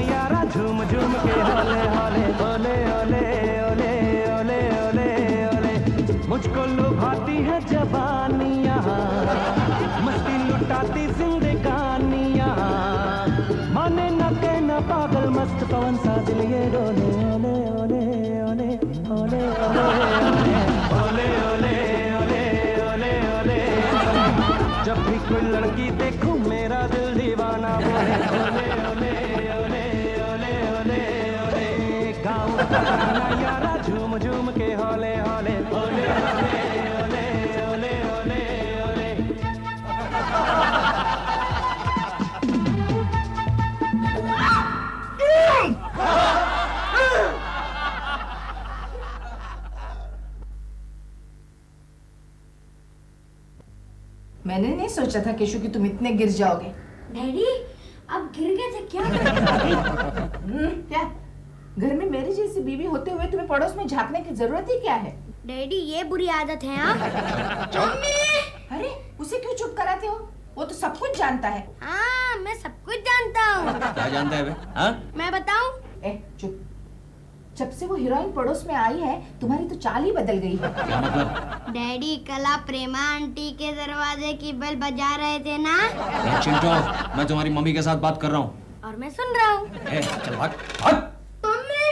यारा झूम झूम के होले होले ओले ओले ओले ओले ओले ओले। मुझको लुभाती है जवानियाँ, मस्ती लुटाती जिंदगानियाँ, माने न कहना पागल मस्त पवन सा दिल ये डोले ओले ओले ओले ओले ओले ओले ओले ओले ओले। जब भी कोई लड़की देखूं मेरा दिल दीवाना बोले ओले ओले ओले ओले ओले ओले। गाँव का गाना यारा झूम झूम के होले होले ओले ओले ओले ओले ओले ओले। मैंने नहीं सोचा था केशु कि तुम इतने गिर जाओगे। डैडी आप गिर गए थे क्या? क्या घर में मेरी जैसी बीवी होते हुए तुम्हें पड़ोस में झांकने की जरूरत ही क्या है? डैडी ये बुरी आदत है। हाँ अरे उसे क्यों चुप कराते हो? वो तो सब कुछ जानता है। हाँ मैं सब कुछ जानता हूँ। क्या जानता है बे? हाँ? मैं बताऊँ? चुप। जब से वो हीरोइन पड़ोस में आई है तुम्हारी तो चाल ही बदल गई है। क्या मतलब? डैडी कल आप प्रेमा आंटी के दरवाजे की बेल बजा रहे थे ना? चिंटू, मैं तुम्हारी मम्मी के साथ बात कर रहा हूँ। और मैं सुन रहा हूँ। चल भाग भाग। मम्मी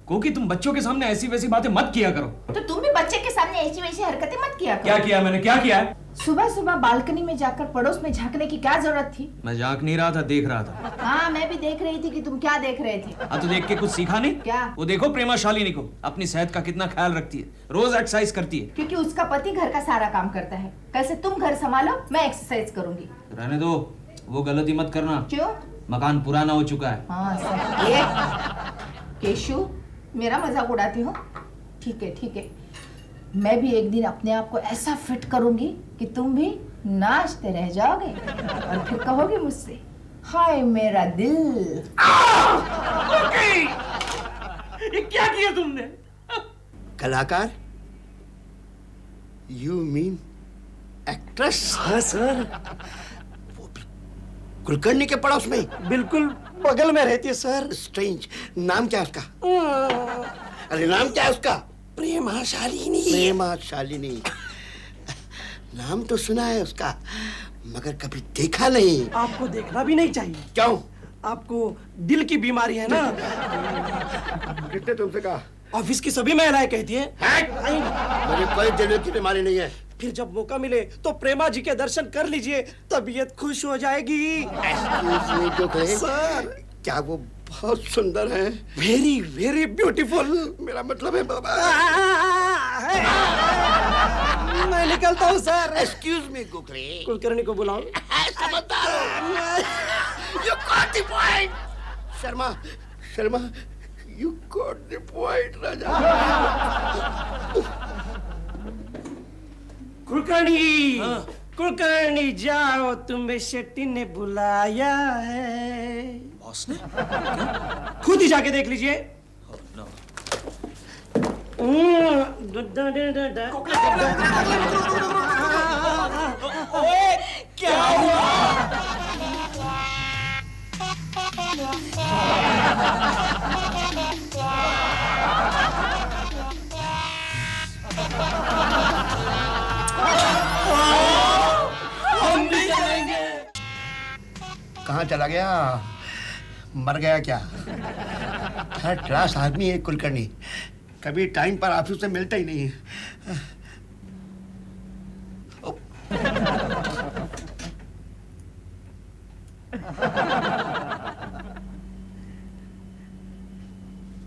कोकी तुम बच्चों के सामने ऐसी वैसी बातें मत किया करो। तो तुम भी बच्चे के सामने ऐसी वैसी हरकतें मत किया करो। क्या किया मैंने? क्या किया है? सुबह सुबह बालकनी में जाकर पड़ोस में झांकने की क्या जरूरत थी? मैं झांक नहीं रहा था, देख रहा था। हाँ मैं भी देख रही थी कि तुम क्या देख रहे थे। हाँ तो देख के कुछ सीखा नहीं? क्या? वो देखो प्रेमा शालिनी को, अपनी सेहत का कितना ख्याल रखती है, रोज एक्सरसाइज करती है। क्योंकि उसका पति घर का सारा काम करता है। कल से तुम घर संभालो, मैं एक्सरसाइज करूंगी। रहने दो, वो गलती मत करना। क्यों? मकान पुराना हो चुका है। हाँ सही। केशु मेरा मजाक उड़ाती हो? ठीक है ठीक है, मैं भी एक दिन अपने आप को ऐसा फिट करूंगी कि तुम भी नाचते रह जाओगे और फिर कहोगे मुझसे हाय मेरा दिल। ये क्या किया तुमने? कलाकार? You mean actress? हाँ सर, कुलकर्णी के पड़ोस में? बिल्कुल बगल में रहती है सर। स्ट्रेंज। नाम क्या है उसका? अरे नाम क्या है उसका? प्रेमा शालिनी। प्रेमा शालिनी। नाम तो सुना है उसका, मगर कभी देखा नहीं। आपको देखना भी नहीं चाहिए। क्यों? आपको दिल की बीमारी है ना? कितने तुमसे कहा? ऑफिस की सभी महिलाएं कहती हैं। मुझे कोई दिल की बीमारी नहीं है। फिर जब मौका मिले तो प्रेमा जी के दर्शन कर लीजिए, तबीयत खुश हो जाएगी। सर क्या वो बहुत सुंदर है? Very very beautiful. मेरा मतलब है बाबा। मैं निकलता हूँ sir. Excuse me Gokhale. Kulkarni को बुलाओ। You got the point. Sharma, Sharma, you got the point, राजा। कुलकर्णी, कुलकर्णी जाओ, तुम्हें शेट्टी ने बुलाया है। बॉस ने? खुद ही जाके देख लीजिए। क्या हुआ? कहाँ चला गया? मर गया क्या? थर्ड क्लास आदमी है कुलकर्णी, कभी टाइम पर ऑफिस से मिलता ही नहीं।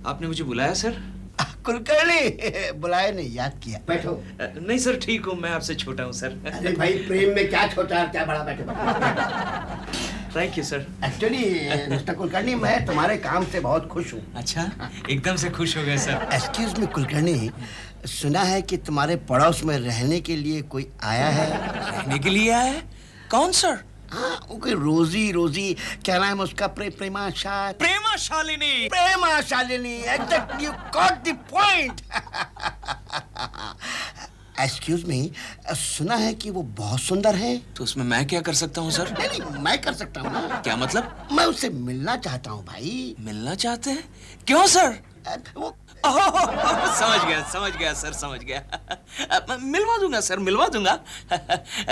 आपने मुझे बुलाया सर? कुलकर्णी बुलाए नहीं, याद किया। बैठो। नहीं सर ठीक हूँ, मैं आपसे छोटा हूँ सर। अरे भाई प्रेम में क्या छोटा है क्या बड़ा? बैठो। Thank you sir. Actually mister Kulkarni, मैं तुम्हारे काम से बहुत खुश हूँ। अच्छा, एकदम से खुश हो गए सर। एक्सक्यूज मी कुलकर्णी, सुना है कि तुम्हारे पड़ोस में रहने के लिए कोई आया है। रहने के लिए आया है? कौन सर? हाँ, वो कोई रोजी रोजी, क्या नाम है उसका? Prema Shalini. Prema Shalini, exactly, you got the point. Excuse me, सुना है कि वो बहुत सुंदर है। तो उसमें मैं क्या कर सकता हूँ सर? नहीं नहीं, मैं कर सकता हूँ ना। क्या मतलब? मैं उससे मिलना चाहता हूँ भाई। मिलना चाहते हैं? क्यों सर? वो समझ गया सर, समझ गया। मिलवा दूंगा सर, मिलवा दूंगा।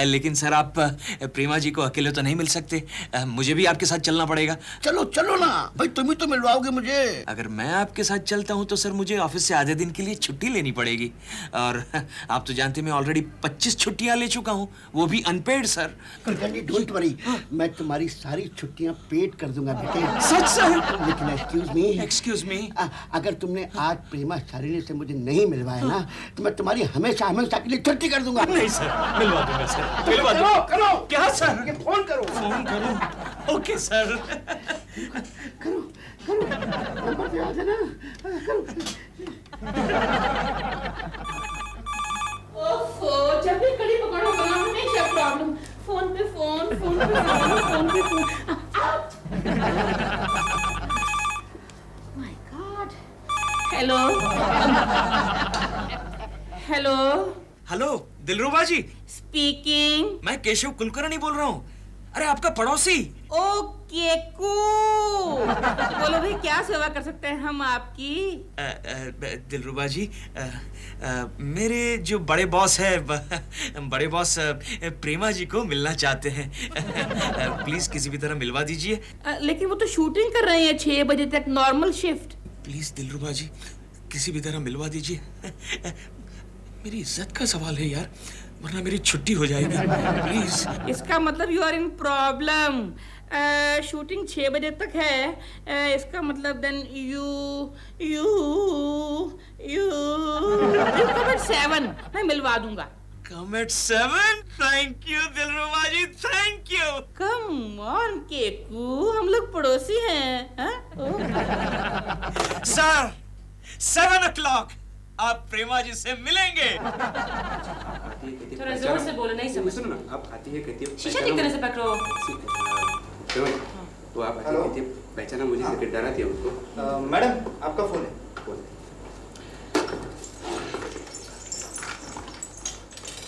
लेकिन सर आप प्रेमा जी को अकेले तो नहीं मिल सकते, मुझे भी आपके साथ चलना पड़ेगा। चलो चलो ना भाई, तुम ही तो मिलवाओगे मुझे। अगर मैं आपके साथ चलता हूं तो सर मुझे ऑफिस से आधे दिन के लिए छुट्टी लेनी पड़ेगी, और आप तो जानते हैं मैं ऑलरेडी 25 छुट्टियां ले चुका हूं, वो भी unpaid sir. Kulkarni don't worry, मैं तुम्हारी सारी छुट्टियां पेड कर दूंगा बेटे। सच सर? लेकिन एक्सक्यूज मी, अगर तुमने आज प्रेमा शालिनी से मुझे नहीं मिलवाया ना, तो मैं तुम्हारी हमेशा हमेशा के लिए छुट्टी कर दूंगा। नहीं सर, मिलवा दूंगा सर, मिलवा दूंगा। करो क्या सर? फोन करो। फोन करूं? Okay sir. करो करो, नंबर पे आ जाना। करो। ओफो, जब भी कड़ी पकड़ो वहाँ हमेशा प्रॉब्लम। फोन पे फोन, फोन पे फोन, फोन पे phone. My god. Hello hello hello Dilruba ji, speaking. मैं केशव कुलकर्णी बोल रहा हूँ। अरे आपका पड़ोसी। ओ केकू, बोलो भाई क्या सेवा कर सकते हैं हम आपकी? दिलरुबा जी, मेरे जो बड़े बॉस है, बड़े बॉस प्रेमा जी को मिलना चाहते हैं। प्लीज किसी भी तरह मिलवा दीजिए। लेकिन वो तो शूटिंग कर रहे हैं 6 बजे तक, नॉर्मल शिफ्ट। प्लीज दिलरुबा जी, किसी भी तरह मिलवा दीजिए। मेरी इज्जत का सवाल है यार, वरना मेरी छुट्टी हो जाएगी। प्लीज। इसका मतलब you are in problem. Shooting 6 बजे तक है, इसका मतलब देन यू कम एट 7। मैं मिलवा दूंगा। Come at 7? Thank you Dilruba ji, thank you। Come on Keku, हम लोग पड़ोसी हैं। सर 7 o'clock आप प्रेमा जी से मिलेंगे। थोड़ा जोर से बोलो, नहीं समझ। सुनो ना, आप आती है कहती है शीशा ठीक तरह से पकड़ो। तो आप आती है कहती है पहचाना मुझे करके डराती है उसको। मैडम आपका फोन है।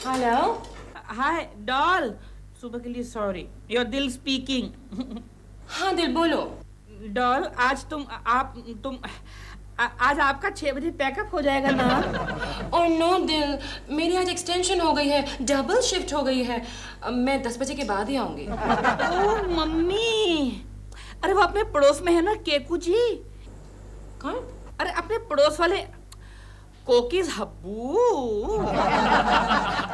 हेलो। हाय डॉल, सुबह के लिए सॉरी। योर दिल स्पीकिंग। हाँ दिल बोलो। डॉल, आज आज आपका 6 बजे पैकअप हो जाएगा ना? और नो दिल, मेरी आज एक्सटेंशन हो गई है, डबल शिफ्ट हो गई है। मैं 10 बजे के बाद ही आऊंगी। ओह मम्मी, अरे वो अपने पड़ोस में है ना केकू जी। कौन? अरे अपने पड़ोस वाले कोकीज हब्बू।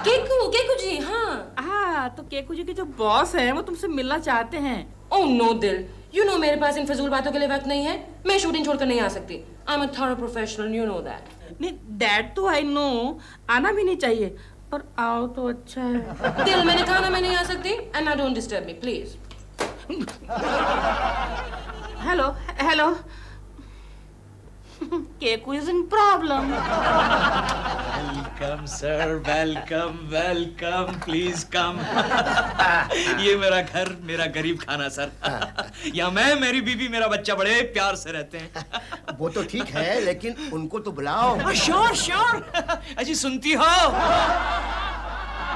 केकू जी। हाँ तो केकू जी के जो बॉस हैं वो तुमसे मिलना चाहते हैं। ओह नो दिल, यू नो मेरे पास इन फजूल बातों के लिए वक्त नहीं है। मैं शूटिंग छोड़कर नहीं आ सकती। I am a thorough professional, you know that. नहीं, दैट तो आई नो, आना भी नहीं चाहिए, पर आओ तो अच्छा है। दिल, मैंने कहा ना मैं नहीं आ सकती, and now don't disturb me please. Hello hello, Keku is in problem. Welcome sir, welcome welcome, please come. ये मेरा घर, मेरा गरीब खाना सर। या मैं, मेरी बीबी, मेरा बच्चा बड़े प्यार से रहते हैं। वो तो ठीक है, लेकिन उनको तो बुलाओ। Sure sure. अजी सुनती हो?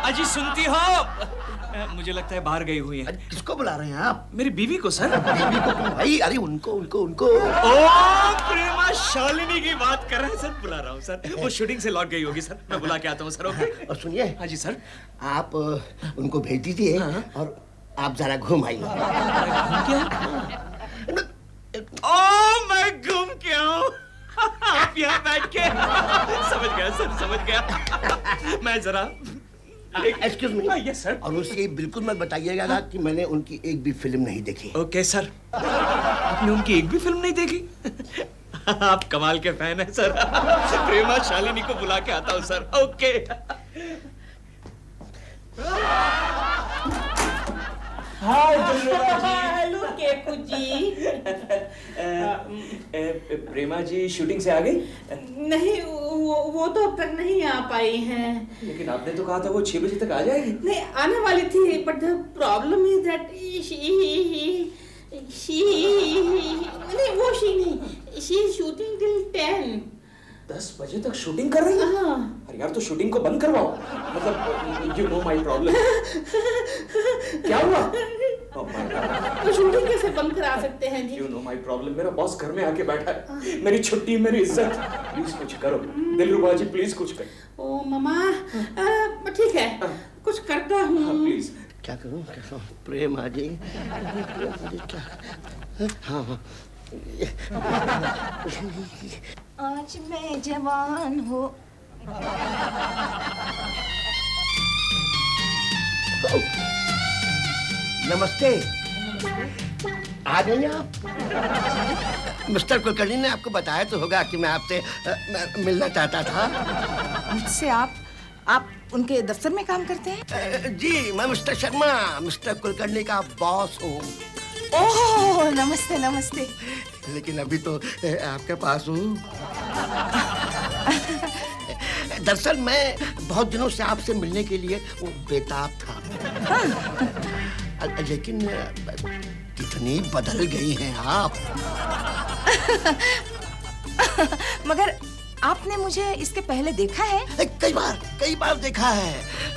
अजी सुनती हो? मुझे लगता है बाहर गई हुई है। किसको बुला रहे हैं आप? मेरी बीवी को सर। बीवी को क्यों भाई? अरे उनको। ओ प्रेमा शालिनी की बात कर रहे हैं सर, बुला रहा हूँ सर। वो शूटिंग से लौट गई होगी सर, मैं बुला के आता हूँ सर। ओके। और सुनिए। हाँ जी सर। आप उनको भेज दीजिए और आप जरा घूम आइए। ओ मैं घूम के आऊँ? आप यहाँ बैठ के? समझ गया सर, समझ गया। मैं जरा एक्सक्यूज मी। Yes sir. और उससे बिल्कुल मत बताइएगा ना कि मैंने उनकी एक भी फिल्म नहीं देखी। Okay sir. आपने उनकी एक भी फिल्म नहीं देखी? आप कमाल के फैन हैं सर। प्रेमा शालिनी को बुला के आता हूँ sir. Okay. Hi hello Keku ji. Prema ji shooting से आ गई? नहीं, वो तो अब तक नहीं आ पाई हैं। लेकिन आपने तो कहा था वो 6 बजे तक आ जाएगी। नहीं, आने वाली थी, but the problem is that she is shooting till 10। 10 बजे तक शूटिंग कर रही है? अरे यार तो शूटिंग को बंद करवाओ। मतलब यू नो माय प्रॉब्लम। क्या हुआ? Oh my God. तो शूटिंग कैसे बंद करा सकते हैं जी? You know my problem. मेरा बॉस घर में आके बैठा है। मेरी छुट्टी, मेरी इज्जत। प्लीज कुछ करो दिलरुबा जी, प्लीज कुछ करो। ओ मामा, ठीक है, कुछ करता हूँ। प्लीज। क्या करूं प्रेमा जी? क्या? हाँ हाँ। आज मैं जवान हूँ। नमस्ते। आ गई आप? मिस्टर कुलकर्णी ने आपको बताया तो होगा कि मैं आपसे मिलना चाहता था। मुझसे आप उनके दफ्तर में काम करते हैं? जी, मैं मिस्टर शर्मा, मिस्टर कुलकर्णी का बॉस हूँ। ओह, नमस्ते नमस्ते। लेकिन अभी तो आपके पास हूँ। दरअसल मैं बहुत दिनों से आपसे मिलने के लिए वो बेताब था। लेकिन कितनी बदल गई हैं आप। मगर आपने मुझे इसके पहले देखा है? कई बार देखा है।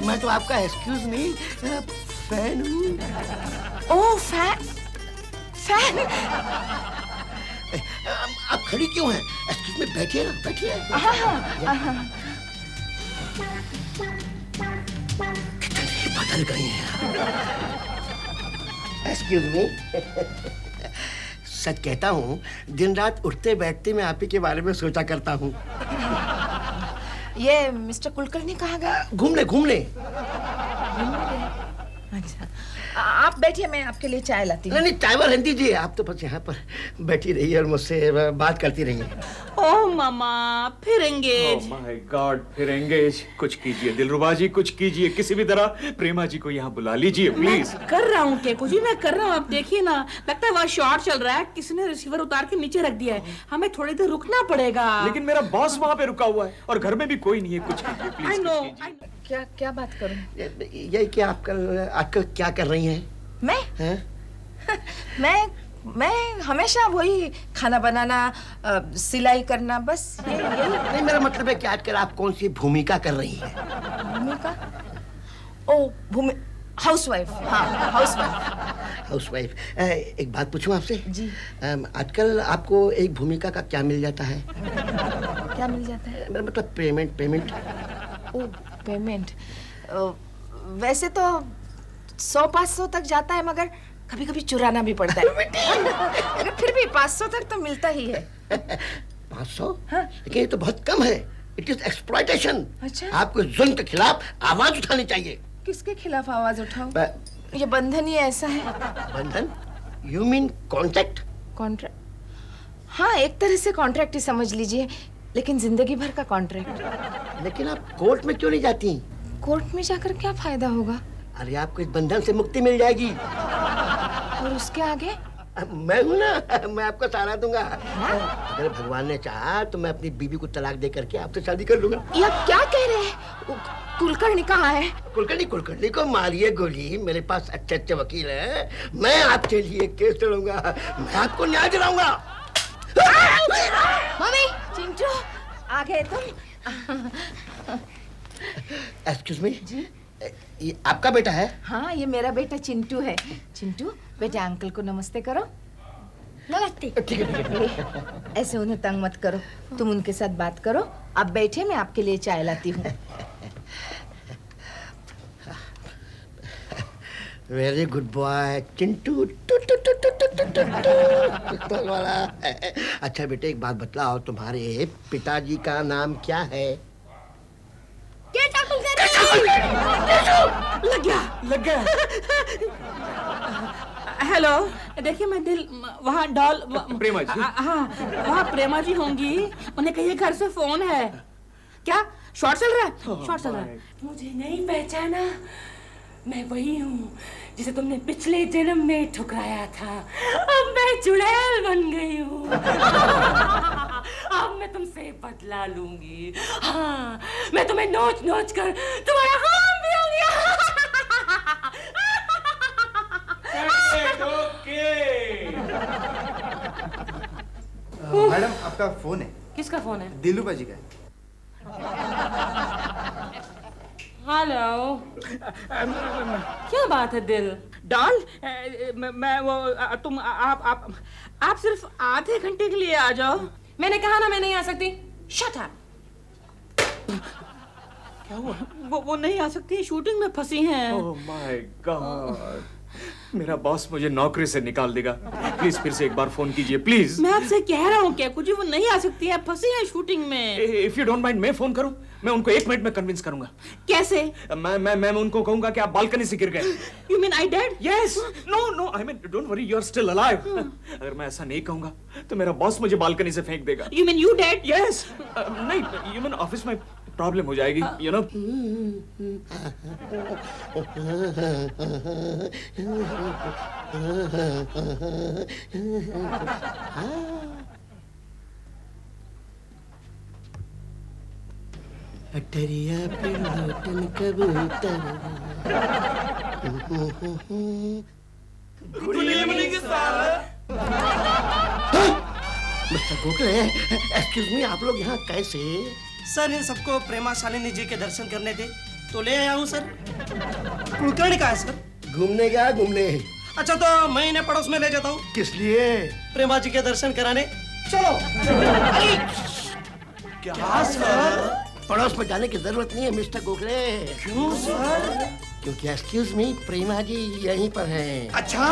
मैं तो आपका एक्सक्यूज मी फैन हूँ। ओह, फैन। आप खड़ी क्यों हैं? एक्सक्यूज मी, बैठिए ना, बैठिए। कितनी बदल गई हैं। Excuse me. सच कहता हूँ, दिन रात उठते बैठते मैं आप ही के बारे में सोचा करता हूँ। ये मिस्टर कुलकर्णी कहाँ गए? घूमने। अच्छा, आप बैठिए, मैं आपके लिए चाय लाती हूँ। नहीं, चाय वाला दीजिए। आप तो बस यहाँ पर बैठी रहिए और मुझसे बात करती रहिए। ओह मामा, फिर एंगेज। Oh my God, फिर एंगेज। कुछ कीजिए दिलरुबा जी, कुछ कीजिए। किसी भी तरह प्रेमा जी को यहाँ बुला लीजिए प्लीज। कर रहा हूँ के कुछ भी मैं कर रहा हूँ। आप देखिए ना, लगता है वहाँ शॉट चल रहा है, किसी ने रिसीवर उतार के नीचे रख दिया है। हमें थोड़ी देर रुकना पड़ेगा। लेकिन मेरा बॉस वहाँ पे रुका हुआ है और घर में भी कोई नहीं है। कुछ कीजिए प्लीज। I know. क्या बात करूँ? यही कि आप आजकल क्या कर रही हैं? मैं? हैं? मैं हमेशा वही खाना बनाना, सिलाई करना, बस यही। नहीं, मेरा मतलब है कि आजकल आप कौन सी भूमिका कर रही हैं? भूमिका? ओ, हाउसवाइफ। हाँ, हाउसवाइफ। एक बात पूछूं आपसे? जी। आजकल आपको एक भूमिका का क्या मिल जाता है? क्या मिल जाता है? मेरा मतलब पेमेंट। ओ, पेमेंट। वैसे तो 100-500 तक जाता है, मगर कभी कभी चुराना भी पड़ता है। मगर फिर भी 500 तक तो मिलता ही है। 500? हाँ। लेकिन ये तो बहुत कम है। It is exploitation. अच्छा। आपको जुल्म के खिलाफ आवाज उठानी चाहिए। किसके खिलाफ आवाज उठाऊं? ब- ये बंधन ही ऐसा है। बंधन? You mean contract? कॉन्ट्रैक्ट? हाँ, एक तरह से कॉन्ट्रैक्ट ही समझ लीजिए, लेकिन जिंदगी भर का कॉन्ट्रैक्ट। लेकिन आप कोर्ट में क्यों नहीं जाती? कोर्ट में जाकर क्या फायदा होगा? अरे आपको इस बंधन से मुक्ति मिल जाएगी। और उसके आगे? मैं हूँ ना, मैं आपको सहारा दूंगा। अगर भगवान ने चाहा तो मैं अपनी बीवी को तलाक दे करके आपसे शादी कर लूंगा। ये आप क्या कह रहे हैं? कुलकर्णी कहाँ है? कुलकर्णी को मारिए गोली। मेरे पास अच्छे वकील हैं। मैं आपके लिए केस लड़ूंगा। मैं आपको न्याय दिलाऊंगा। मम्मी, चिंटू, आ गए तुम? एक्सक्यूज मी जी, ये आपका बेटा है? हाँ, ये मेरा बेटा चिंटू है। चिंटू, बेटे अंकल को नमस्ते करो। नमस्ते। ठीक है। ऐसे उन्हें तंग मत करो, तुम उनके साथ बात करो। आप बैठे, मैं आपके लिए चाय लाती हूँ। Very good boy Chintu. वाला। अच्छा बेटे, एक बात बतलाओ, तुम्हारे पिताजी का नाम क्या है? लग गया। हेलो, देखिए मैं वहाँ डॉल प्रेमा जी। हाँ, वहाँ प्रेमा जी होंगी। उन्हें कहिए घर से फोन है। क्या शॉट चल रहा है? शॉट चल रहा है। मुझे नहीं पहचाना? मैं वही हूँ जिसे तुमने पिछले जन्म में ठुकराया था। अब मैं चुड़ैल बन गई हूँ। अब मैं तुमसे बदला लूंगी। हाँ, मैं तुम्हें नोच नोच कर तुम्हारा काम भी लूंगी। मैडम, आपका फोन है। किसका फोन है? दिलरूबा जी का। हेलो। क्या बात है दिल? डॉल, मैं वो तुम आप सिर्फ आधे घंटे के लिए आ जाओ। मैंने कहा ना मैं नहीं आ सकती। Shut up. क्या हुआ? वो नहीं आ सकती, शूटिंग में फंसी हैं। ओह माय गॉड, मेरा बॉस मुझे नौकरी से निकाल देगा। प्लीज फिर से एक बार फोन कीजिए प्लीज। मैं आपसे कह रहा हूँ क्या कुछ, वो नहीं आ सकती है, फंसी है शूटिंग में। इफ यू डोंट माइंड मैं फोन करूं? मैं उनको 1 मिनट में कन्विंस करूंगा। कैसे? मैं उनको कहूंगा कि आप बालकनी से गिर गए। You mean I dead? Yes. No I mean don't worry, you are still alive. अगर मैं ऐसा नहीं कहूंगा तो मेरा बॉस मुझे बालकनी से फेंक देगा। You mean you dead? Yes. नहीं, यू मीन ऑफिस में प्रॉब्लम हो जाएगी, यू नो। अटरिया पे लोटन कबूतर। मिस्टर गोखले, एक्सक्यूज मी, आप लोग यहाँ कैसे? सर इन सबको प्रेमा शालिनी जी के दर्शन करने थे तो ले आया हूँ सर। कुलकर्णी कहाँ है सर? घूमने गया घूमने। अच्छा तो मैं इन्हें पड़ोस में ले जाता हूँ। किस लिए? प्रेमा जी के दर्शन कराने। चलो। क्या सर? पड़ोस में जाने की जरूरत नहीं है मिस्टर गोखले। क्यों सर? क्योंकि एक्सक्यूज मी, प्रेमा जी यहीं पर हैं। अच्छा।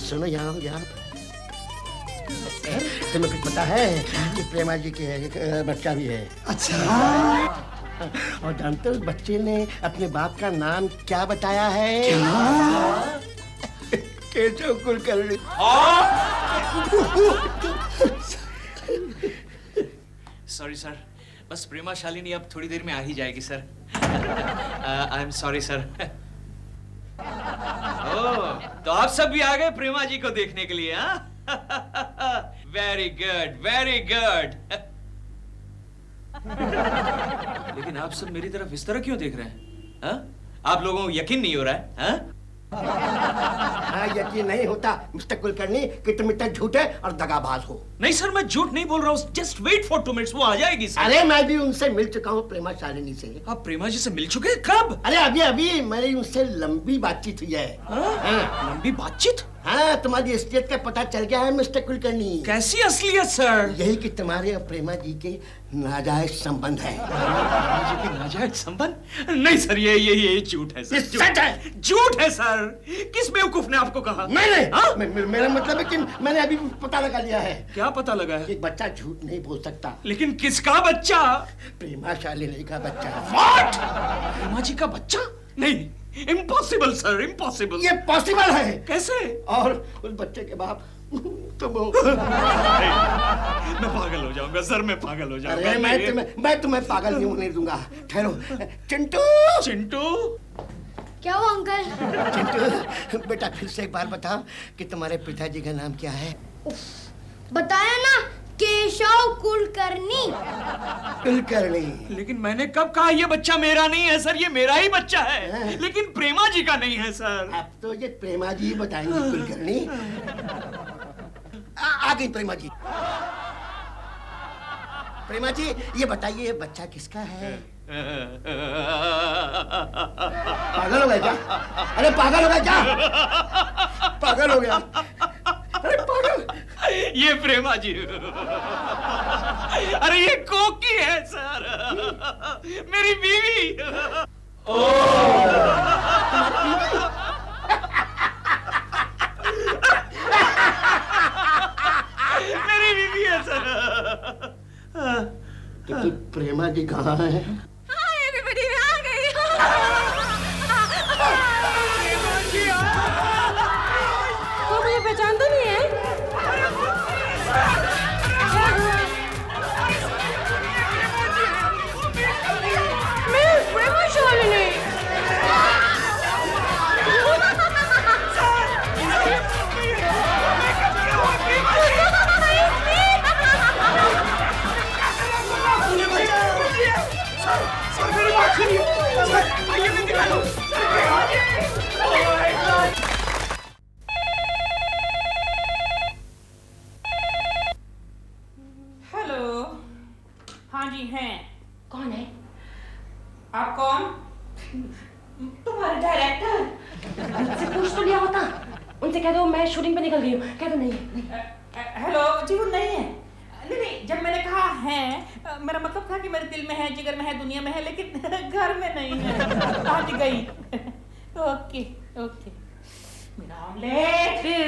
सुनो, यहाँ तुम्हें कुछ पता है कि प्रेमा जी के बच्चा भी है? अच्छा। और जानते हो उस बच्चे ने अपने बाप का नाम क्या बताया है? केशव कुलकर्णी। सॉरी सर, बस प्रेमा शालिनी अब थोड़ी देर में आ ही जाएगी sir. I am sorry sir. Oh, तो आप सब भी आ गए प्रेमा जी को देखने के लिए? हाँ, वेरी गुड वेरी गुड। लेकिन आप सब मेरी तरफ इस तरह क्यों देख रहे हैं? हाँ? आप लोगों को यकीन नहीं हो रहा है? हाँ? हाँ, यकीन नहीं होता मिस्टर कुलकर्णी कि तुम इतना झूठे और दगाबाज हो। नहीं सर, मैं झूठ नहीं बोल रहा हूँ। जस्ट वेट फॉर 2 मिनट्स, वो आ जाएगी सर। अरे मैं भी उनसे मिल चुका हूँ, प्रेमा शालिनी से। आप प्रेमा जी से मिल चुके? कब? अरे अभी अभी मेरी उनसे लंबी बातचीत हुई है। हाँ? लंबी बातचीत? हाँ, तुम्हारी असलियत का पता चल गया है मिस्टर कुलकर्णी। कैसी असलियत सर? यही कि तुम्हारे और प्रेमा जी के नाजायज संबंध है। प्रेमा जी के नाजायज संबंध? नहीं सर, ये झूठ है सर। सच है। झूठ है सर। किस बेवकूफ ने आपको कहा? नहीं, मेरा मतलब है कि मैंने अभी पता लगा लिया है। क्या पता लगा है? एक बच्चा झूठ नहीं बोल सकता। लेकिन किसका बच्चा? प्रेमा शालिनी का बच्चा। What? प्रेमा जी का बच्चा? नहीं, इम्पॉसिबल सर, इम्पॉसिबल। ये पॉसिबल है। कैसे? और उस बच्चे के बाप तुम हो। मैं पागल हो जाऊंगा सर, मैं पागल हो जाऊंगा। अरे मैं तुम्हें पागल नहीं होने दूंगा। ठहरो। चिंटू। चिंटू? क्या हुआ अंकल? चिंटू बेटा, फिर से एक बार बताओ कि तुम्हारे पिताजी का नाम क्या है? बताया ना, केशव कुलकर्णी। कुलकर्णी। लेकिन मैंने कब कहा ये बच्चा मेरा नहीं है सर? ये मेरा ही बच्चा है, लेकिन प्रेमा जी का नहीं है सर। अब तो ये प्रेमा जी बताएंगी कुलकर्णी। आ गई प्रेमा जी। प्रेमा जी, ये बताइए ये बच्चा किसका है? पागल हो गया क्या? अरे पागल हो गया क्या? पागल हो गया? अरे पागल। ये प्रेमा जी। अरे ये कोकी है सर, मेरी बीवी। मेरी बीवी है सर। तो प्रेमा जी कहाँ है? एवरीबॉडी आ गई। वो मुझे पहचानता नहीं है। मैं प्रेमा शालिनी। जी हैं। कौन है? आप कौन? तुम्हारे डायरेक्टर। मुझसे पूछ तो लिया होता। उनसे कह दो मैं शूटिंग पे निकल गई हूँ। कह दो नहीं। हेलो जी, वो नहीं है। नहीं, जब मैंने कहा है, मेरा मतलब था कि मेरे दिल में है, जिगर में है, दुनिया में है, लेकिन घर में नहीं है। आज गई। Okay okay. मेरा ऑमलेट। फिर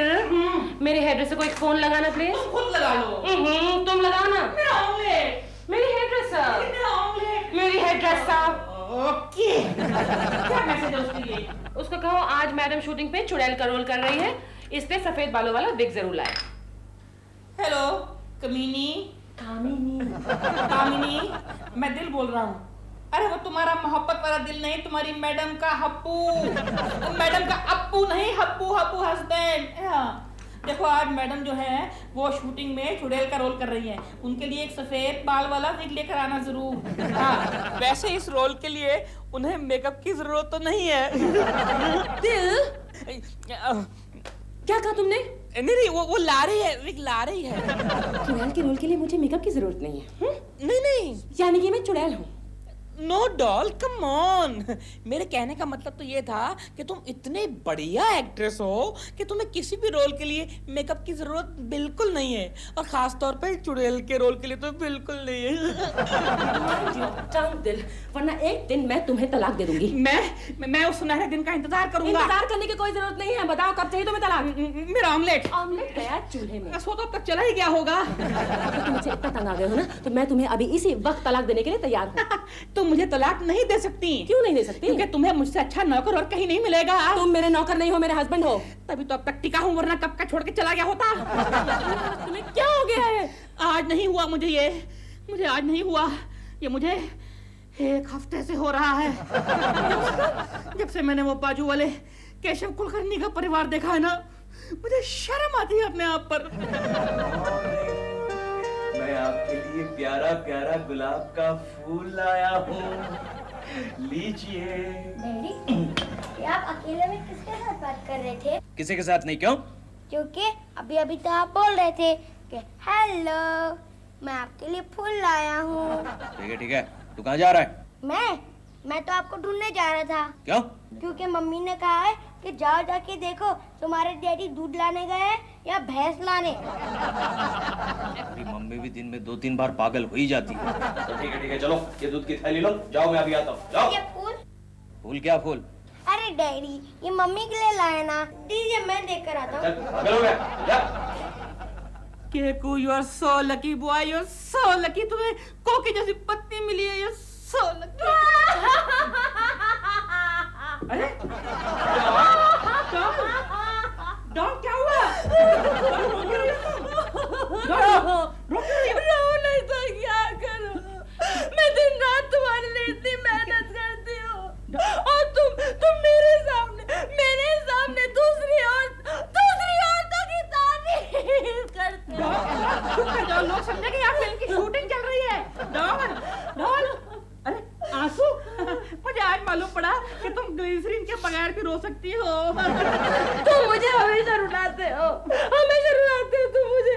मेरे हेयरड्रेसर को एक फोन लगाना प्लीज। तुम खुद लगा लो। तुम लगाओ ना। मेरा ऑमलेट। मेरी हेयरड्रेसर। मेरा ऑमलेट। मेरी हेयरड्रेसर। ओके। क्या मैसेज है उसके लिए? उसको कहो आज मैडम शूटिंग पे चुड़ैल का रोल कर रही है, इसलिए सफेद बालों वाला विग जरूर लाए। हेलो कमीनी। कामिनी, मैं दिल बोल रहा हूँ। अरे वो तुम्हारा मोहब्बत वाला दिल नहीं, तुम्हारी मैडम का हप्पू। मैडम का अप्पू नहीं, हप्पू हप्पू हस्बैंड। देखो आज मैडम जो है वो शूटिंग में चुड़ैल का रोल कर रही है, उनके लिए एक सफेद बाल वाला विग लेकर आना जरूर। हाँ, वैसे इस रोल के लिए उन्हें मेकअप की जरूरत तो नहीं है। दिल क्या कहा तुमने? नहीं, वो ला रही है, विग ला रही है। चुड़ैल के रोल के लिए मुझे मेकअप की जरूरत नहीं है। नहीं, यानी कि मैं चुड़ैल हूँ। No doll, come on. मेरे कहने का मतलब तो ये था कि तुम इतने बढ़िया एक्ट्रेस हो कि तुम्हें किसी भी रोल के लिए मेकअप की जरूरत बिल्कुल नहीं है, और खास तौर पे चुड़ैल के रोल के लिए तो बिल्कुल नहीं है। दिल, वरना एक दिन मैं तुम्हें तलाक दे दूंगी। मैं उस सुनहरे दिन का इंतजार करूंगा। इंतजार करने की कोई जरूरत नहीं है। बताओ कब चाहिए तुम्हें तलाक? मेरा ऑमलेट। ऑमलेट गया चूल्हे में। सो तो अब तक चला ही गया होगा। तुम मुझे इतना तंग आ गए हो ना, तो मैं तुम्हें अभी इसी वक्त तलाक देने के लिए तैयार हूँ। तुम मुझे तलाक नहीं दे सकती। क्यों नहीं दे सकती? क्योंकि तुम्हें मुझसे अच्छा नौकर और कहीं नहीं मिलेगा। तुम मेरे नौकर नहीं हो, मेरे हस्बैंड हो। तभी तो अब तक टिका हूँ, वरना कब का छोड़ के चला गया होता। तुम्हें क्या हो गया है? आज नहीं हुआ मुझे आज नहीं हुआ ये, मुझे एक हफ्ते से हो रहा है। जब से मैंने वो बाजू वाले केशव कुलकर्णी का परिवार देखा है ना, मुझे शर्म आती है अपने आप पर। मैं आपके लिए प्यारा प्यारा गुलाब का फूल लाया हूँ, लीजिए। डैडी, ये आप अकेले में किसके साथ बात कर रहे थे? किसी के साथ नहीं। क्यों? क्योंकि अभी अभी तो आप बोल रहे थे कि हेलो, मैं आपके लिए फूल लाया हूँ। ठीक है, तू कहाँ जा रहा है? मैं तो आपको ढूंढने जा रहा था। क्यों? क्योंकि मम्मी ने कहा है कि जाओ जाके देखो तुम्हारे डैडी दूध लाने गए हैं या भैंस लाने। मेरी मम्मी भी दिन में 2-3 बार पागल हो ही जाती है। तो ठीक है, चलो ये दूध की थैली लो, जाओ मैं अभी आता हूँ। जाओ। ये फूल? फूल क्या फूल? अरे डैडी, ये मम्मी के लिए लाया ना, दीजिए मैं देख कर आता हूँ। चल, पागल हो गया? जा। Keku, you are so lucky boy, you are so lucky. तुम्हें कोकी जैसी पत्नी मिली है, यू आर सो लकी। अरे डॉग, क्या हुआ? रो नहीं तो क्या करूं? मैं दिन रात तुम्हारे लिए इतनी मेहनत करती हूँ, और तुम मेरे सामने दूसरी औरतों की तारीफ करते हो। लोग समझेंगे यहाँ फिल्म की शूटिंग चल रही है। डॉल, अरे आंसू, मुझे आज मालूम पड़ा कि तुम ग्लिसरीन के बगैर भी रो सकती हो। तुम मुझे हमेशा रुलाते हो तुम मुझे।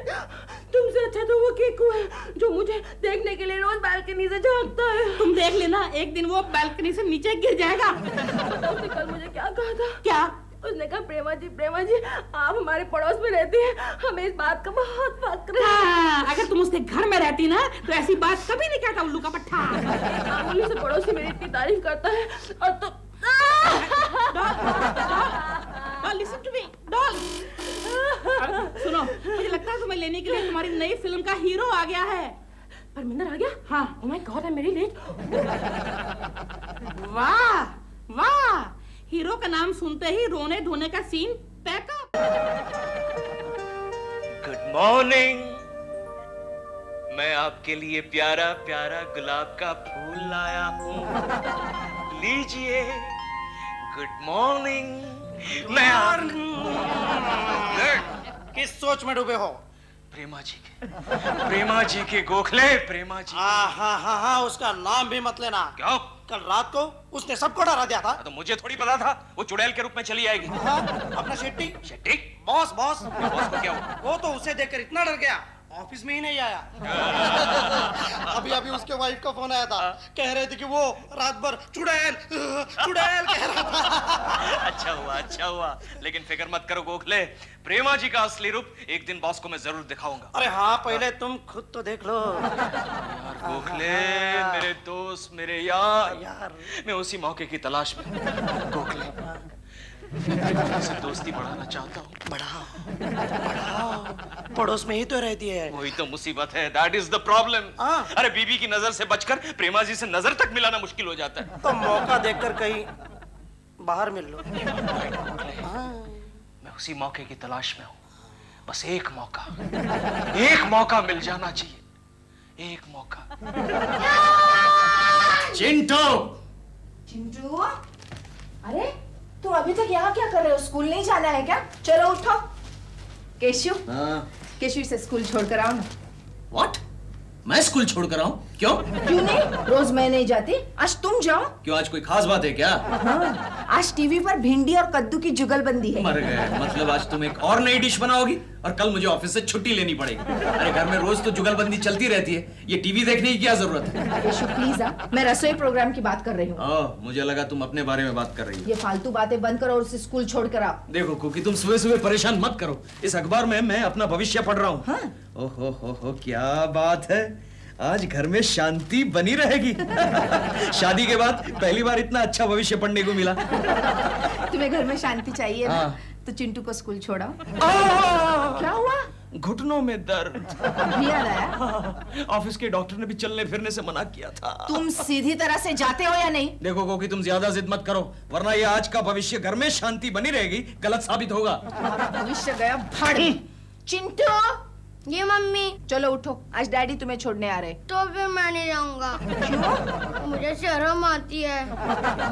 तुमसे अच्छा तो वो केकू है जो मुझे देखने के लिए रोज बालकनी से झांकता है। तुम देख लेना, एक दिन वो बालकनी से नीचे गिर जाएगा। उसने कल मुझे क्या कहा था? क्या? उसने कहा प्रेमा जी आप हमारे पड़ोस में रहती हैं, हमें इस बात का बहुत फक्र है। हाँ, अगर तुम उसके घर में रहती ना तो ऐसी बात कभी नहीं कहता उल्लू का पट्टा। मामूली से पड़ोसी मेरी इतनी तारीफ करता है, और तो लिसन टू मी डॉल। सुनो, मुझे लगता है तुम्हें लेने के लिए तुम्हारी नई फिल्म का हीरो आ गया है। परमिंदर आ गया? हाँ। Oh my god, I am very late. वाह, हीरो का नाम सुनते ही रोने धोने का सीन पैकअप। Good morning. मैं आपके लिए प्यारा प्यारा गुलाब का फूल लाया हूँ, लीजिए। Good morning. मैं किस सोच में डूबे हो? प्रेमा जी के गोखले, प्रेमा जी। हाँ, उसका नाम भी मत लेना। क्यों? कल रात को उसने सबको डरा दिया था। तो मुझे थोड़ी पता था वो चुड़ैल के रूप में चली आएगी। हाँ, अपना शेट्टी शेट्टी? बॉस बॉस को क्या हुआ? वो तो उसे देखकर इतना डर गया ऑफिस में ही नहीं आया। अभी अभी उसके वाइफ का फोन आया था, कह रहे थे कि वो रात भर चुड़ैल चुड़ैल कह रहा था। अच्छा हुआ, लेकिन फिक्र मत करो गोखले, प्रेमा जी का असली रूप एक दिन बॉस को मैं जरूर दिखाऊंगा। अरे हाँ, पहले तुम खुद तो देख लो। गोखले मेरे दोस्त, मेरे यार, मैं उसी मौके की तलाश में हूं। गोखले, मैं से दोस्ती बढ़ाना चाहता हूँ। बढ़ाओ, पड़ोस में ही तो रहती है। वही तो मुसीबत है, दैट इज द प्रॉब्लम। अरे बीबी की नजर से बचकर प्रेमा जी से नजर तक मिलाना मुश्किल हो जाता है। तो मौका देखकर कहीं बाहर मिल लो। मैं उसी मौके की तलाश में हूँ, बस एक मौका मिल जाना चाहिए, एक मौका। चिंटू, अरे तुम अभी तक यहाँ क्या कर रहे हो? स्कूल नहीं जाना है क्या? चलो उठो। केशु, केशु इसे स्कूल छोड़कर आओ ना। What? मैं स्कूल छोड़कर आऊं? क्यों? क्यों नहीं? रोज मैं नहीं जाती, आज तुम जाओ। क्यों, आज कोई खास बात है क्या? हाँ, आज टीवी पर भिंडी और कद्दू की जुगलबंदी है। मर गए, मतलब आज तुम एक और नई डिश बनाओगी और कल मुझे ऑफिस से छुट्टी लेनी पड़ेगी। अरे घर में रोज तो जुगलबंदी चलती रहती है, ये टीवी देखने की क्या जरूरत है? केशु प्लीज, मैं रसोई प्रोग्राम की बात कर रही हूँ। मुझे लगा तुम अपने बारे में बात कर रही हो। ये फालतू बातें बंद करो और उसे स्कूल छोड़कर आओ। देखो कुकी, तुम सुबह सुबह परेशान मत करो, इस अखबार में मैं अपना भविष्य पढ़ रहा हूँ। हाँ? ओहो, क्या बात है, आज घर में शांति बनी रहेगी। शादी के बाद पहली बार इतना अच्छा भविष्य पढ़ने को मिला। तुम्हें घर में शांति चाहिए ना? तो चिंटू को स्कूल छोड़ाओ। क्या हुआ? घुटनों में दर्द। अभी याद आया? ऑफिस के डॉक्टर ने भी चलने फिरने से मना किया था। तुम सीधी तरह से जाते हो या नहीं? देखो कोकी, तुम ज्यादा जिद मत करो, वरना ये आज का भविष्य घर में शांति बनी रहेगी गलत साबित होगा। भविष्य गया भाड़ में। चिंटू, ये मम्मी। चलो उठो, आज डैडी तुम्हें छोड़ने आ रहे। तो फिर मैं नहीं जाऊंगा। क्यों? मुझे शर्म आती है।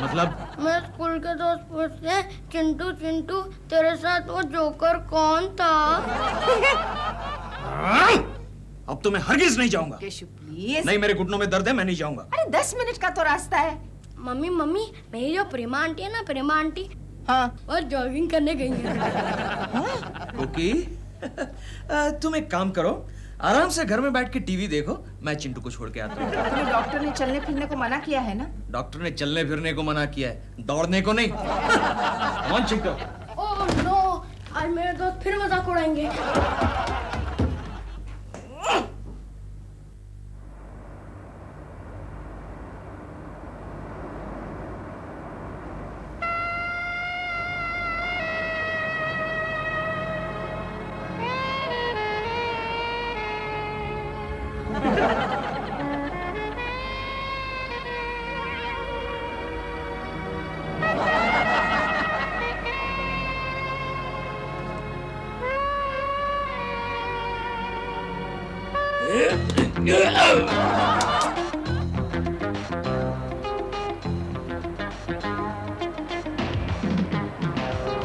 मतलब? मैं स्कूल के दोस्त पूछते, चिंटू चिंटू तेरे साथ वो जोकर कौन था? अब तो मैं हरगिज नहीं जाऊंगा। केशु प्लीज। नहीं, मेरे घुटनों में दर्द है, मैं नहीं जाऊंगा। अरे 10 मिनट का तो रास्ता है। मम्मी मेरी जो प्रेमा आंटी है ना, प्रेमा आंटी, हाँ, वो जॉगिंग करने गई है। ओके, तुम एक काम करो, आराम से घर में बैठ के टीवी देखो, मैं चिंटू को छोड़ के आता हूँ। तुम्हें डॉक्टर ने चलने फिरने को मना किया है ना? डॉक्टर ने चलने फिरने को मना किया है, दौड़ने को नहीं। कौन चिंटू? ओह नो, आज मेरे दोस्त फिर मजाक उड़ाएंगे।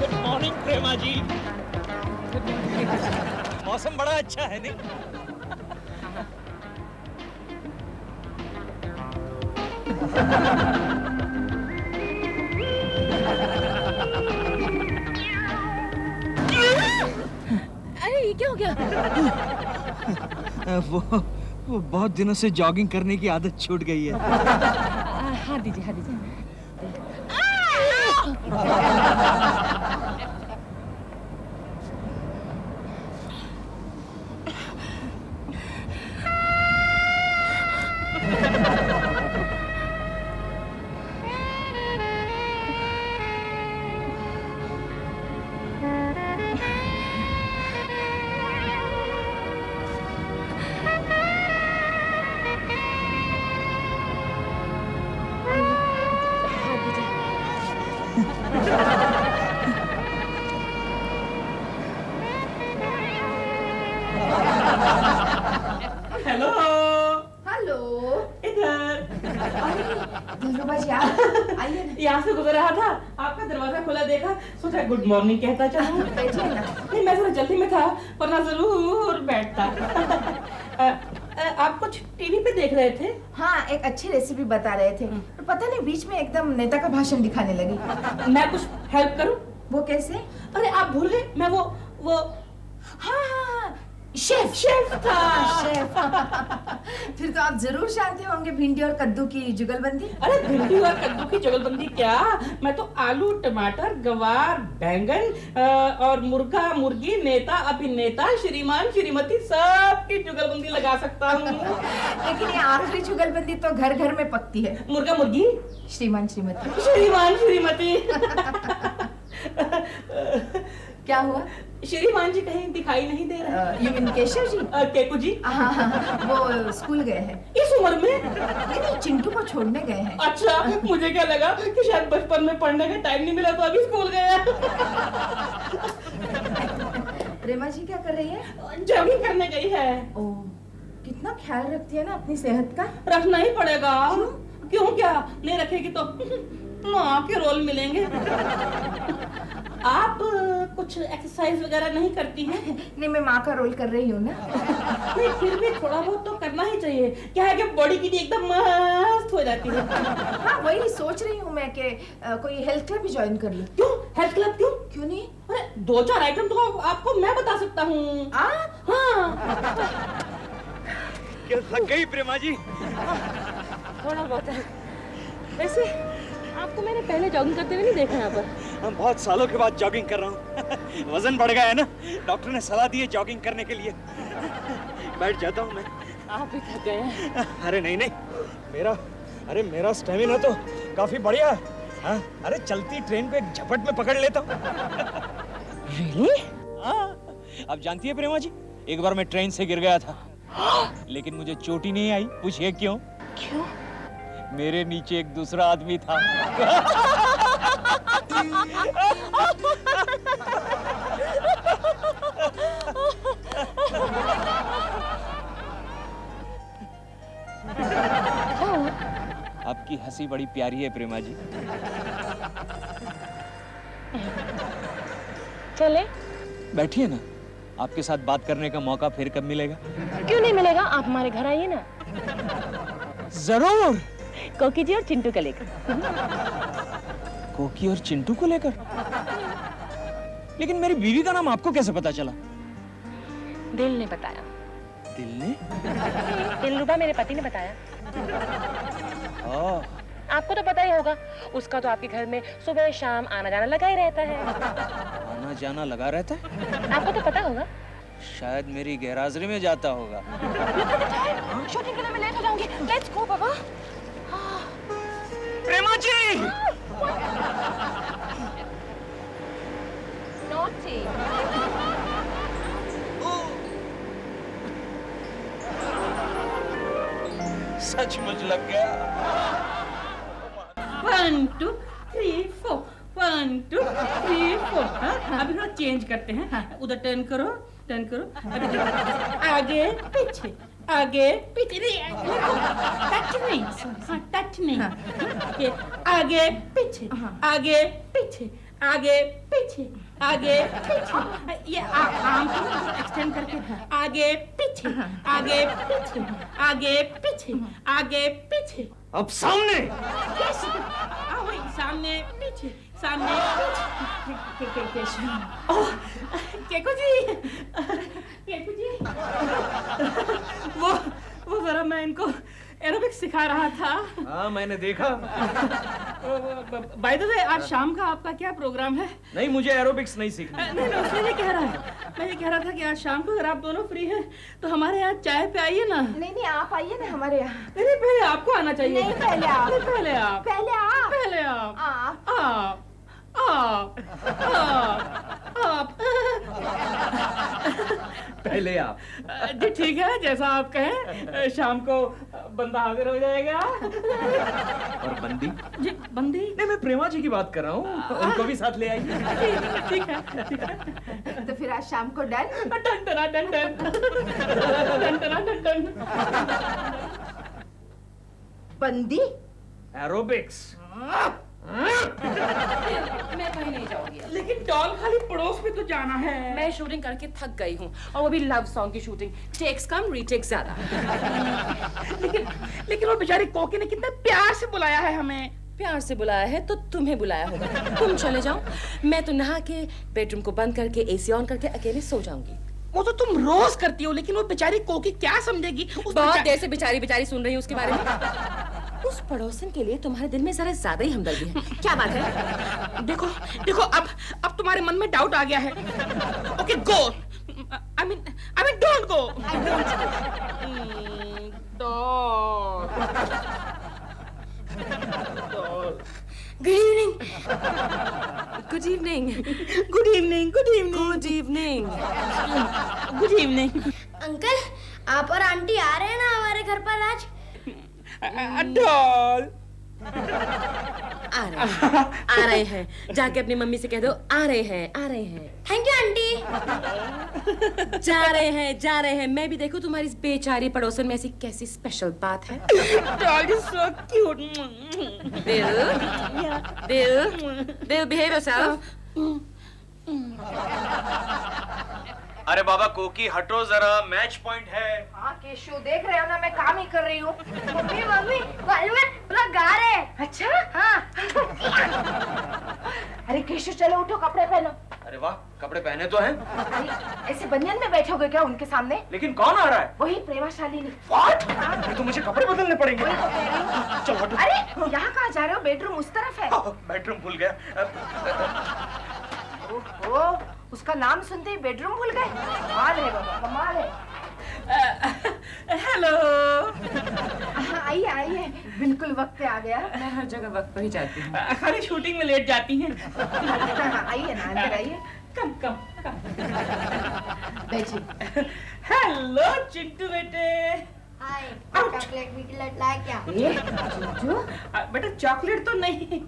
गुड मॉर्निंग प्रेमा जी। मौसम बड़ा अच्छा है नहीं? अरे ये क्या हो गया? वो बहुत दिनों से जॉगिंग करने की आदत छूट गई है। हाथ दीजिए, हाथ दीजिए। हेलो हेलो, इधर दिलरुबा जी आइए ना। यहाँ से गुजर रहा था, आपका दरवाजा खुला देखा, सोचा गुड मॉर्निंग कहता चलूं। बैठिए ना। नहीं, मैं जरा जल्दी में था, वरना जरूर बैठता। आप कुछ टीवी पे देख रहे थे? हाँ, एक अच्छी रेसिपी बता रहे थे, पर पता नहीं बीच में एकदम नेता का भाषण दिखाने लगी। मैं कुछ हेल्प करूं? वो कैसे? अरे आप भूल गए, मैं वो हाँ हाँ हाँ, शेफ शेफ था। शेफ फिर तो आप जरूर जानते होंगे भिंडी और कद्दू की जुगलबंदी। अरे भिंडी और कद्दू की जुगलबंदी क्या, मैं तो आलू टमाटर गवार बैंगन और मुर्गा मुर्गी नेता अभिनेता श्रीमान श्रीमती सब की जुगलबंदी लगा सकता हूँ। लेकिन ये आखिरी जुगलबंदी तो घर घर में पकती है। मुर्गा मुर्गी श्रीमान श्रीमती। श्रीमान श्रीमती। क्या हुआ? श्रीमान जी कहीं दिखाई नहीं दे रहे। You mean Keshav ji? केकू जी? हाँ, वो स्कूल गए हैं। इस उम्र में? नहीं, चिंटू को छोड़ने गए हैं। अच्छा, मुझे क्या लगा कि शायद बचपन में पढ़ने का टाइम नहीं मिला तो अभी स्कूल गया। प्रेमा जी क्या कर रही है? जॉगिंग करने गई है। ओह, कितना ख्याल रखती है ना अपनी सेहत का। रखना ही पड़ेगा। क्यों क्या नहीं रखेगी तो माँ के रोल मिलेंगे। आप कुछ एक्सरसाइज वगैरह नहीं करती हैं? नहीं, मैं माँ का रोल कर रही हूँ ना। नहीं, फिर भी थोड़ा बहुत तो करना ही चाहिए। क्या है कि बॉडी की एकदम मस्त हो जाती है। हाँ, वही सोच रही हूँ मैं कि कोई हेल्थ क्लब भी ज्वाइन कर लूँ। क्यों हेल्थ क्लब? क्यों क्यों नहीं? अरे 2-4 आइटम तो आपको मैं बता सकता हूँ। हाँ। क्या थक गई प्रेमा जी? थोड़ा बहुत है। वैसे आपको मैंने पहले जॉगिंग करते हुए नहीं देखा यहाँ पर। हम बहुत सालों के बाद जॉगिंग कर रहा हूँ। वजन बढ़ गया है ना, डॉक्टर ने सलाह दी है जॉगिंग करने के लिए। बैठ जाता हूँ मैं। आप भी थक गए हैं। अरे नहीं नहीं, मेरा स्टेमिना तो काफी बढ़िया है। हाँ, अरे चलती ट्रेन को एक झपट में पकड़ लेता हूँ। Really? हाँ, आप जानती है प्रेमा जी, एक बार मैं ट्रेन से गिर गया था, लेकिन मुझे चोट ही नहीं आई। पूछिए क्यों? क्यों? मेरे नीचे एक दूसरा आदमी था। आपकी हंसी बड़ी प्यारी है प्रेमा जी। चले? बैठिए ना, आपके साथ बात करने का मौका फिर कब मिलेगा? क्यों नहीं मिलेगा? आप हमारे घर आइए ना। जरूर। कोकी जी और चिंटू को लेकर। कोकी और चिंटू को लेकर? लेकिन मेरी बीवी का नाम आपको कैसे पता चला? दिल ने बताया। दिल ने? दिलरुबा मेरे पति ने बताया। ओह, आपको तो पता ही होगा, उसका तो आपके घर में सुबह शाम आना जाना लगा ही रहता है। आना जाना लगा रहता है? आपको तो पता होगा। शायद मेरी गैरहाजिरी में जाता होगा। शूटिंग के लिए मैं लेट हो जाऊंगी। लेट्स गो बाबा। प्रेमा जी! नॉटी। सचमुच लग गया। 1 2 3 4 1 2 3 4। अभी थोड़ा चेंज करते हैं। उधर टर्न करो, टर्न करो। अभी देखो, आगे पीछे आगे पीछे। टच नहीं, हाँ टच नहीं। ये आगे पीछे आगे पीछे आगे पीछे आगे पीछे। ये आर्म को एक्सटेंड करके आगे पीछे आगे पीछे आगे पीछे आगे पीछे। अब सामने। वही सामने पीछे सामने पीछे। ओह, केकू जी, केकू जी। वो जरा मैं इनको एरोबिक्स सिखा रहा था। हाँ, मैंने देखा। बाय द वे, आज शाम का आपका क्या प्रोग्राम है? नहीं, मुझे एरोबिक्स नहीं सीखना। नहीं, मैं ये कह रहा है, मैं ये कह रहा था कि आज शाम को अगर आप दोनों फ्री हैं तो हमारे यहाँ चाय पे आइए ना। नहीं, आप आइए ना हमारे यहाँ। नहीं, पहले आपको आना चाहिए। नहीं, पहले आप। नहीं, पहले आप। पहले आप। पहले आप। आप। आप। आप। आप। पहले आप। जी ठीक है, जैसा आप कहें। शाम को बंदा हाजिर हो जाएगा। और बंदी? जी बंदी? नहीं, मैं प्रेमा जी की बात कर रहा हूँ, उनको भी साथ ले आइए। ठीक है, ठीक है। तो फिर आज शाम को done? Done done done done done done done done. बंदी? एरोबिक्स। मैं कहीं नहीं जाऊंगी। लेकिन डॉल खाली पड़ोस में तो जाना है। मैं शूटिंग करके थक गई हूँ, और वो भी लव सॉन्ग की शूटिंग। टेक्स कम रीटेक्स ज्यादा। लेकिन वो बेचारी कोकी ने कितने प्यार से बुलाया है हमें। प्यार से बुलाया है तो तुम्हें बुलाया होगा। तुम चले जाओ, मैं तो नहा के बेडरूम को बंद करके एसी ऑन करके अकेले सो जाऊंगी। वो तो तुम रोज करती हो, लेकिन वो बेचारी कोकी क्या समझेगी? बहुत देर से बेचारी बेचारी सुन रही हूँ उसके बारे में। उस पड़ोसन के लिए तुम्हारे दिल में जरा ज्यादा ही हमदर्दी है। क्या बात है? देखो देखो, अब तुम्हारे मन में डाउट आ गया है। Okay go, I mean don't go. Good evening. Good evening. Good evening. Good evening. Good evening. Good evening. Uncle, आप और आंटी आ रहे हैं ना हमारे घर पर आज? डॉल आ रहे हैं। जाके अपनी मम्मी से कह दो आ रहे हैं। Thank you aunty. जा रहे हैं। मैं भी देखूं तुम्हारी इस बेचारी पड़ोसन में ऐसी कैसी स्पेशल बात है। Doll is so cute. Bill behave yourself. अरे बाबा कोकी हटो जरा, मैच पॉइंट है। हाँ केशु, देख रहे हो ना मैं काम ही कर रही हूँ। मम्मी बाजू में लोग गा रहे हैं। अच्छा हाँ। अरे केशु चलो उठो, कपड़े पहनो। अरे वाह, कपड़े पहने तो हैं। अरे ऐसे बनियान में बैठोगे क्या उनके सामने? लेकिन कौन आ रहा है? वही प्रेमाशालिनी। What? तो मुझे कपड़े बदलने पड़ेंगे। चलो हटो। अरे यहाँ कहाँ जा रहे हो? बेडरूम उस तरफ है। बेडरूम भूल गया। ओहो, उसका नाम सुनते ही बेडरूम भूल गए। कमाल है बाबा, कमाल है। हेलो। आइए आइए, बिल्कुल वक्त पे आ गया। मैं हर जगह वक्त पर ही जाती हूँ। खाली शूटिंग में लेट जाती हैं। आइए ना, अंदर आइए। कम। बैठिए। हेलो चिंटू बेटे। हाय, चॉकलेट विकलेट लाए क्या? ये चिंटू, बेटा चॉकलेट तो नहीं।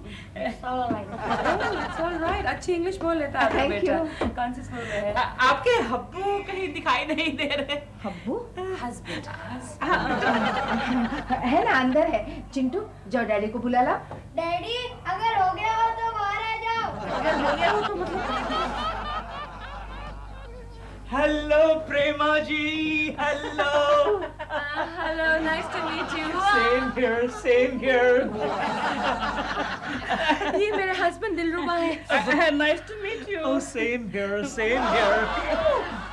ऑलराइट, अच्छी इंग्लिश बोल लेता है Thank बेटा। you. कौन से स्कूल में है? आपके हब्बू कहीं दिखाई नहीं दे रहे। हब्बू हस्बैंड। है ना, अंदर है। चिंटू जाओ डैडी को बुला ला। डैडी, अगर हो गया हो तो बाहर आ जाओ। अगर हो गया हो तो मतलब hello Prema ji, hello. Hello, nice to meet you. Same here. ये मेरे हस्बैंड दिलरुबा है। Nice to meet you. Same here.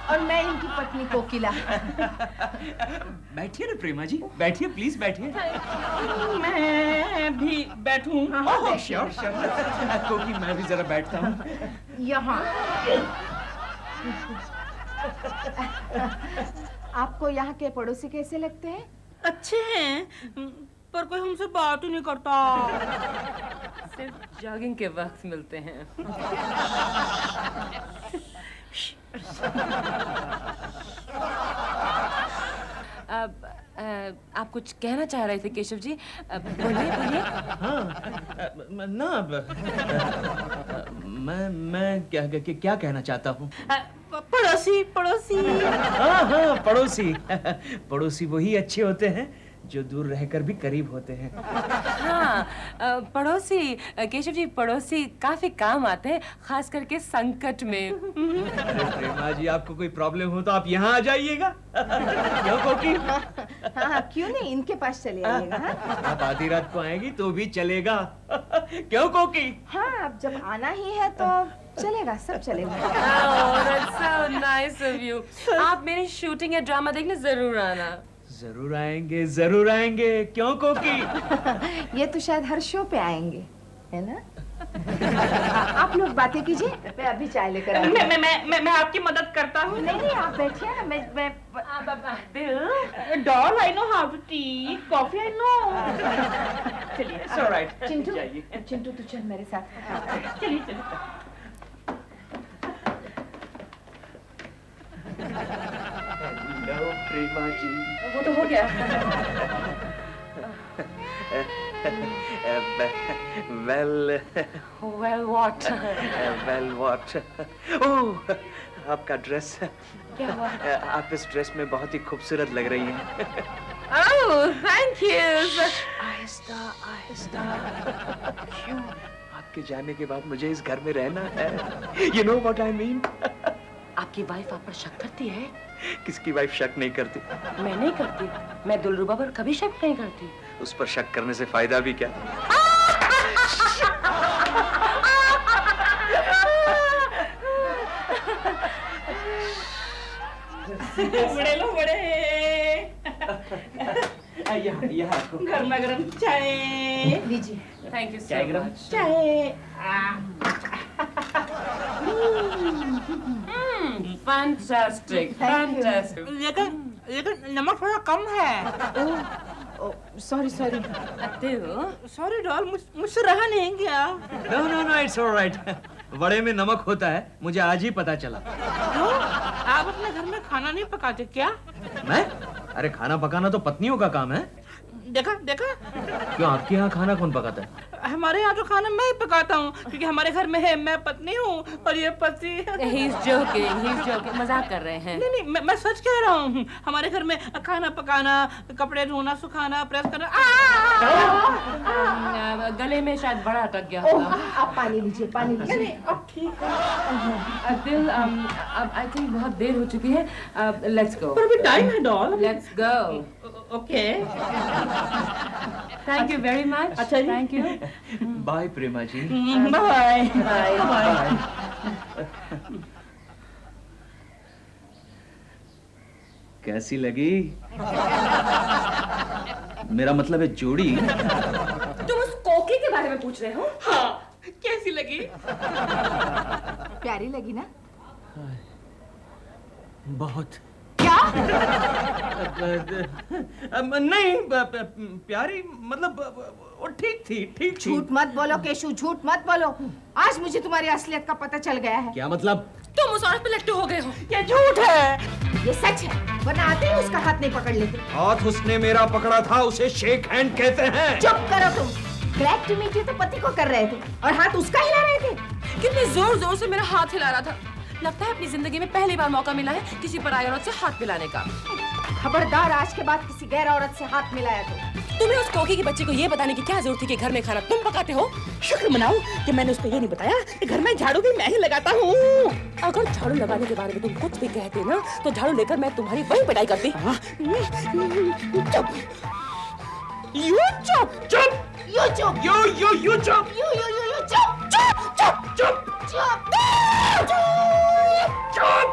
और मैं इनकी पत्नी कोकिला। बैठिए ना प्रेमा जी, बैठिए प्लीज बैठिए। मैं भी बैठूं? श्योर कोकी, मैं भी जरा बैठता हूँ। यहाँ आपको यहाँ के पड़ोसी कैसे लगते हैं? अच्छे हैं, पर कोई हमसे बात ही नहीं करता। सिर्फ जॉगिंग के वक्त मिलते हैं। अब आप कुछ कहना चाह रहे थे केशव जी? बोलिए। हाँ, ना मैं क्या कहना चाहता हूँ? पड़ोसी। हाँ, पड़ोसी वही अच्छे होते हैं जो दूर रहकर भी करीब होते हैं। हाँ, पड़ोसी केशव जी, पड़ोसी काफी काम आते हैं, खास करके संकट में। अरे प्रेमा जी, आपको कोई प्रॉब्लम हो तो आप यहाँ आ जाइएगा। क्यों कोकी? हाँ, क्यों नहीं, इनके पास चले आइएगा। हाँ? आप आधी रात को आएंगी तो भी चलेगा। क्यों कोकी? हाँ, अब जब आना ही है तो चलेगा, सब चलेगा। Oh, that's so nice of you. आप मेरी शूटिंग या ड्रामा देखने जरूर आना। जरूर आएंगे। क्यों कोकी? ये तो शायद हर शो पे आएंगे, है ना? आप लोग बातें कीजिए, मैं अभी चाय लेकर आती हूँ। मैं आपकी मदद करता हूँ। नहीं, आप बैठिए ना, मैं doll, I know how to tea coffee, I know. चलिए, it's all right. चिंटू तू चल मेरे साथ। चलिए। हेलो प्रेमा जी। वो तो हो गया। Well, what? ओह, आपका ड्रेस। क्या हुआ? आप इस ड्रेस में बहुत ही खूबसूरत लग रही हैं। Oh, thank you. आहिस्ता। क्यों? आपके जाने के बाद मुझे इस घर में रहना है। You know what I mean? आपकी वाइफ आप पर शक करती है? किसकी वाइफ शक नहीं करती? मैं नहीं करती। मैं दिलरुबा पर कभी शक नहीं करती। उस पर शक करने से फायदा भी क्या? बड़े लो बड़े। यहाँ गर्मा गर्म चाय लीजिए। थैंक यू चाय सो गरम? मच। चाय। Fantastic fantastic. लेकिन नमक थोड़ा कम है। Sorry sorry. दिल सॉरी डॉल, मुझसे रहा नहीं गया। No no no, it's alright. बड़े में नमक होता है, मुझे आज ही पता चला। क्यों? आप अपने घर में खाना नहीं पकाते क्या? मैं? अरे खाना पकाना तो पत्नियों का काम है। देखा देखा, क्यों, आपके यहाँ खाना कौन पकाता है? हमारे यहाँ तो खाना मैं ही पकाता हूँ, क्योंकि हमारे घर में है मैं पत्नी हूँ और ये पति। He's joking, मजाक कर रहे हैं। नहीं, मैं सच कह रहा हूँ। हमारे घर में खाना पकाना, कपड़े धोना, सुखाना, प्रेस करना। गले में शायद बड़ा अटक गया होगा। आप पानी लीजिए, पानी लीजिए। अब ठीक है। दिल अब आई थिंक बहुत देर हो चुकी है। Let's go. पर अभी टाइम है doll. Let's go. Okay. Thank you very much. अच्छा जी। Thank you. Bye Prema ji. Bye bye bye. कैसी लगी? मेरा मतलब है जोड़ी। तुम उस कोकी के बारे में पूछ रहे हो? हाँ, कैसी लगी? प्यारी लगी ना? बहुत। क्या? नहीं, प्यारी मतलब वो ठीक थी, ठीक थी। झूठ मत बोलो केशु, झूठ मत बोलो। आज मुझे तुम्हारी असलियत का पता चल गया है। क्या मतलब? तुम उस औरत पे लट्टू हो गए हो। ये झूठ है। ये सच है, वरना आते ही उसका हाथ नहीं पकड़ लेते। हाथ उसने मेरा पकड़ा था, उसे शेक हैंड कहते हैं। चुप करो तुम। ग्लैड टू मीट यू तो पति को कर रहे थे और हाथ उसका हिला रहे थे। कितने जोर जोर से मेरा हाथ हिला रहा था। लगता है अपनी जिंदगी में पहली बार मौका मिला है किसी पराई औरत से हाथ मिलाने का। खबरदार, आज के बाद किसी गैर औरत से हाथ मिलाया तो। तुम्हें उस कोकी की बच्ची को ये बताने की क्या जरूरत थी कि घर में खाना तुम पकाते हो? शुक्र मनाओ कि मैंने उसको ये नहीं बताया कि घर में झाड़ू भी मैं ही लगाता हूँ। अगर झाड़ू लगाने के बारे में तुम कुछ भी कहते ना तो झाड़ू लेकर मैं तुम्हारी वही पिटाई करती। चुप। यू चुप चुप। यू चुप। यू चुप। यू चुप। चुप चुप चुप चुप। चुप।